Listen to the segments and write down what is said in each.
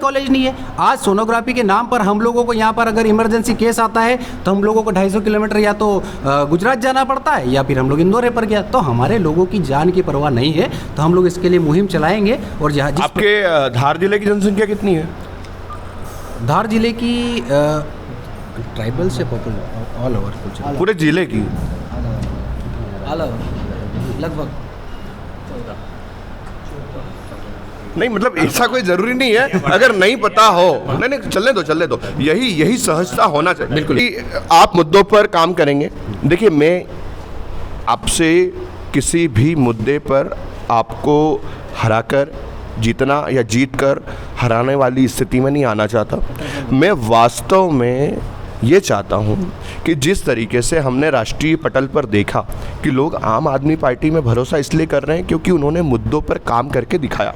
College नहीं है। आज सोनोग्राफी के नाम पर हम लोगों को यहाँ पर अगर इमरजेंसी केस आता है तो हम लोगों को 250 किलोमीटर या तो गुजरात जाना पड़ता है या फिर हम लोग इंदौर पर गया। तो हमारे लोगों की जान की परवाह नहीं है, तो हम लोग इसके लिए मुहिम चलाएंगे। और जहाँ आपके धार जिले की जनसंख्या कितनी है? धार जिले की ट्राइबल से पॉपुलर ऑल ओवर पूरे जिले की लगभग नहीं, मतलब ऐसा कोई जरूरी नहीं है, अगर नहीं पता हो नहीं चलने दो, यही सहजता होना चाहिए। बिल्कुल आप मुद्दों पर काम करेंगे। देखिए, मैं आपसे किसी भी मुद्दे पर आपको हराकर जीतना या जीत कर हराने वाली स्थिति में नहीं आना चाहता। मैं वास्तव में ये चाहता हूँ कि जिस तरीके से हमने राष्ट्रीय पटल पर देखा कि लोग आम आदमी पार्टी में भरोसा इसलिए कर रहे हैं क्योंकि उन्होंने मुद्दों पर काम करके दिखाया।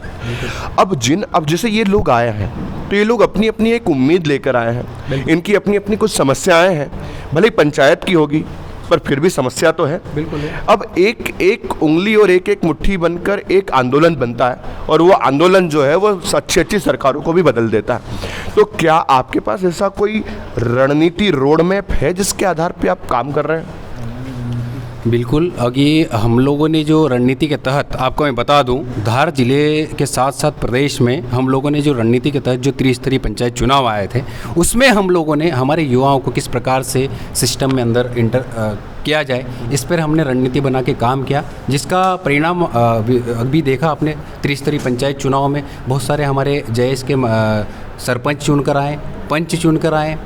अब जैसे ये लोग आए हैं तो ये लोग अपनी अपनी एक उम्मीद लेकर आए हैं, इनकी अपनी अपनी कुछ समस्याएं हैं, भले ही पंचायत की होगी पर फिर भी समस्या तो है। बिल्कुल है। अब एक एक उंगली और एक एक मुट्ठी बनकर एक आंदोलन बनता है और वो आंदोलन जो है वो अच्छी सरकारों को भी बदल देता है। तो क्या आपके पास ऐसा कोई रणनीति रोड मैप है जिसके आधार पे आप काम कर रहे हैं? बिल्कुल, अभी हम लोगों ने जो रणनीति के तहत, आपको मैं बता दूं, धार जिले के साथ साथ प्रदेश में हम लोगों ने जो रणनीति के तहत जो त्रिस्तरीय पंचायत चुनाव आए थे उसमें हम लोगों ने हमारे युवाओं को किस प्रकार से सिस्टम में अंदर किया जाए, इस पर हमने रणनीति बना के काम किया, जिसका परिणाम अभी देखा आपने। त्रिस्तरीय पंचायत चुनाव में बहुत सारे हमारे जयेश के सरपंच चुनकर आए, पंच चुनकर आए,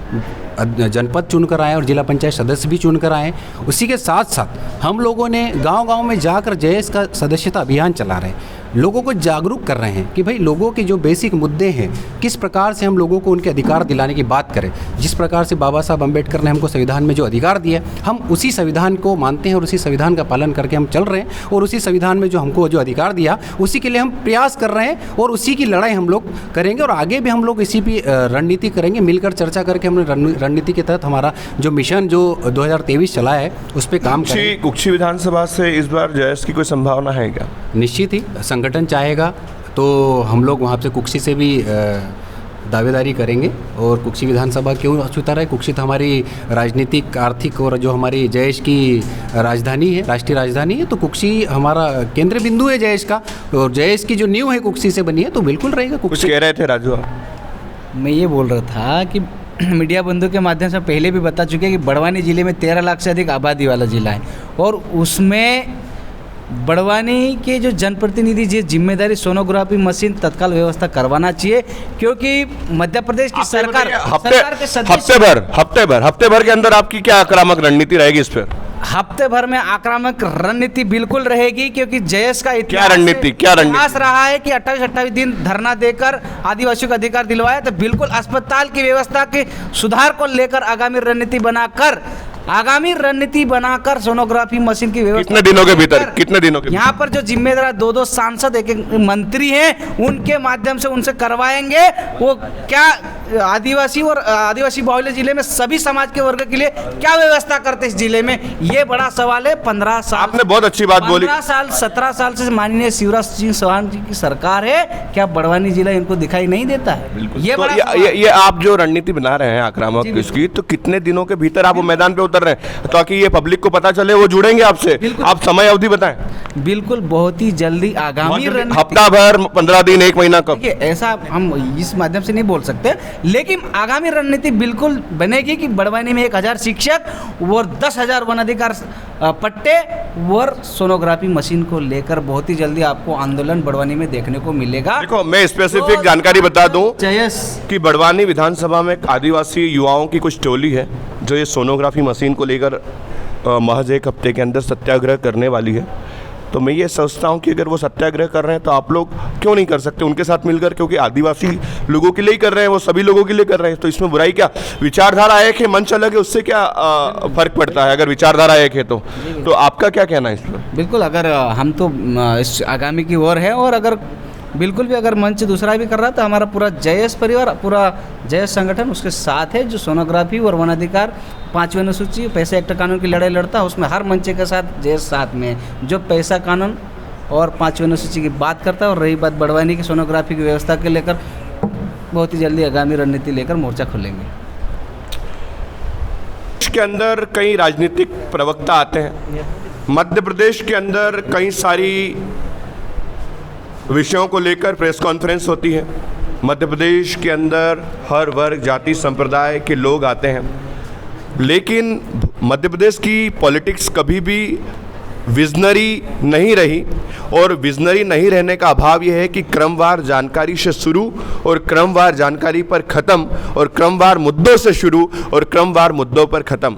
जनपद चुनकर आए और जिला पंचायत सदस्य भी चुनकर आए। उसी के साथ साथ हम लोगों ने गांव-गांव में जाकर जयेश का सदस्यता अभियान चला रहे हैं, लोगों को जागरूक कर रहे हैं कि भाई लोगों के जो बेसिक मुद्दे हैं किस प्रकार से हम लोगों को उनके अधिकार दिलाने की बात करें। जिस प्रकार से बाबा साहब अम्बेडकर ने हमको संविधान में जो अधिकार दिया, हम उसी संविधान को मानते हैं और उसी संविधान का पालन करके हम चल रहे हैं और उसी संविधान में जो हमको जो अधिकार दिया उसी के लिए हम प्रयास कर रहे हैं और उसी की लड़ाई हम लोग करेंगे और आगे भी हम लोग इसी भी रणनीति करेंगे। मिलकर चर्चा करके हमने रणनीति के तहत हमारा जो मिशन जो 2023 चला है उस पर काम करेंगे। कुक्षी विधानसभा से इस बार जयेश की कोई संभावना है क्या? निश्चित ही, संगठन चाहेगा तो हम लोग वहाँ से कुक्षी से भी दावेदारी करेंगे। और कुक्षी विधानसभा क्यों अछूता रहे, कुक्षी तो हमारी राजनीतिक, आर्थिक और जो हमारी जयेश की राजधानी है, राष्ट्रीय राजधानी है, तो कुक्षी हमारा केंद्र बिंदु है जयेश का और जयेश की जो नींव है कुक्षी से बनी है, तो बिल्कुल रहेगा कुक्षी। कुछ कह रहे थे राजू आप? मैं ये बोल रहा था कि मीडिया बंधु के माध्यम से पहले भी बता चुके हैं कि बड़वानी ज़िले में 13 लाख से अधिक आबादी वाला ज़िला है और उसमें बड़वानी के जो जनप्रतिनिधि जी जिम्मेदारी सोनोग्राफी मशीन तत्काल व्यवस्था करवाना चाहिए, क्योंकि मध्य प्रदेश की सरकार हफ्ते भर के अंदर आपकी क्या आक्रामक रणनीति रहेगी इस पर? हफ्ते भर में आक्रामक रणनीति बिल्कुल रहेगी, क्योंकि जयेश का क्या रणनीति रहा है कि 28 दिन धरना देकर आदिवासियों का अधिकार दिलवाया। तो बिल्कुल अस्पताल की व्यवस्था के सुधार को लेकर आगामी रणनीति बनाकर सोनोग्राफी मशीन की व्यवस्था कितने दिनों के यहाँ पर जो जिम्मेदार 2 सांसद, एक मंत्री हैं, उनके माध्यम से उनसे करवाएंगे। वो क्या आदिवासी और आदिवासी बहुल्य जिले में सभी समाज के वर्ग के लिए क्या व्यवस्था करते इस जिले में, ये बड़ा सवाल है। 15 साल आपने बहुत अच्छी बात बोली। 17 साल से माननीय शिवराज सिंह चौहान जी की सरकार है, क्या बड़वानी जिला इनको दिखाई नहीं देता है? ये आप जो रणनीति बना रहे हैं आक्रामक इसकी, तो कितने दिनों के भीतर आप मैदान पे उतर रहे हैं ताकि ये पब्लिक को पता चले, वो जुड़ेंगे आपसे? आप समय अवधि बताएं। बिल्कुल, बहुत ही जल्दी आगामी हफ्ता भर, 15 दिन, 1 महीना, कब? ऐसा हम इस माध्यम से नहीं बोल सकते, लेकिन आगामी रणनीति बिल्कुल बनेगी कि बड़वानी में 1000 शिक्षक और 10,000 वन अधिकार पट्टे और सोनोग्राफी मशीन को लेकर बहुत ही जल्दी आपको आंदोलन बड़वानी में देखने को मिलेगा। देखो, मैं स्पेसिफिक जानकारी बता दूं जयेश कि बड़वानी विधानसभा में आदिवासी युवाओं की कुछ टोली है जो ये सोनोग्राफी मशीन को लेकर महज 1 हफ्ते के अंदर सत्याग्रह करने वाली है। तो मैं ये सोचता हूँ कि अगर वो सत्याग्रह कर रहे हैं तो आप लोग क्यों नहीं कर सकते उनके साथ मिलकर, क्योंकि आदिवासी लोगों के लिए ही कर रहे हैं, वो सभी लोगों के लिए कर रहे हैं, तो इसमें बुराई क्या? विचारधारा एक है, मंच अलग है, उससे क्या फर्क पड़ता है? अगर विचारधारा एक है तो आपका क्या कहना है इस पर? बिल्कुल, अगर हम तो इस आगामी की ओर है और अगर बिल्कुल भी अगर मंच दूसरा भी कर रहा है तो हमारा पूरा जयेश परिवार, पूरा जयेश संगठन उसके साथ है, जो सोनोग्राफी और वन अधिकार 5वीं अनुसूची पैसा एक्ट कानून की लड़ाई लड़ता है, उसमें हर मंच के साथ जयेश साथ में है, जो पैसा कानून और 5वीं अनुसूची की बात करता है। और रही बात बड़वानी की सोनोग्राफी की व्यवस्था के लेकर, बहुत ही जल्दी आगामी रणनीति लेकर मोर्चा खोलेंगे। के अंदर कई राजनीतिक प्रवक्ता आते हैं। मध्य प्रदेश के अंदर कई सारी विषयों को लेकर प्रेस कॉन्फ्रेंस होती है। मध्य प्रदेश के अंदर हर वर्ग, जाति, संप्रदाय के लोग आते हैं, लेकिन मध्य प्रदेश की पॉलिटिक्स कभी भी विजनरी नहीं रही, और विजनरी नहीं रहने का अभाव यह है कि क्रमवार जानकारी से शुरू और क्रमवार जानकारी पर ख़त्म, और क्रमवार मुद्दों से शुरू और क्रमवार मुद्दों पर ख़त्म।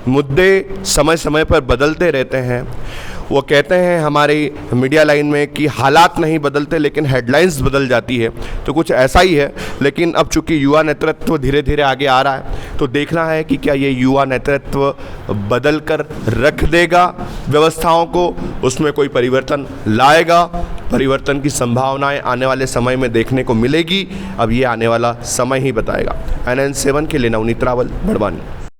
मुद्दे समय समय पर बदलते रहते हैं। वो कहते हैं हमारी मीडिया लाइन में कि हालात नहीं बदलते लेकिन हेडलाइंस बदल जाती है, तो कुछ ऐसा ही है। लेकिन अब चूंकि युवा नेतृत्व धीरे धीरे आगे आ रहा है, तो देखना है कि क्या ये युवा नेतृत्व बदल कर रख देगा व्यवस्थाओं को, उसमें कोई परिवर्तन लाएगा। परिवर्तन की संभावनाएं आने वाले समय में देखने को मिलेगी। अब ये आने वाला समय ही बताएगा। NN7 के लिए नवनीत रावल, बड़वानी।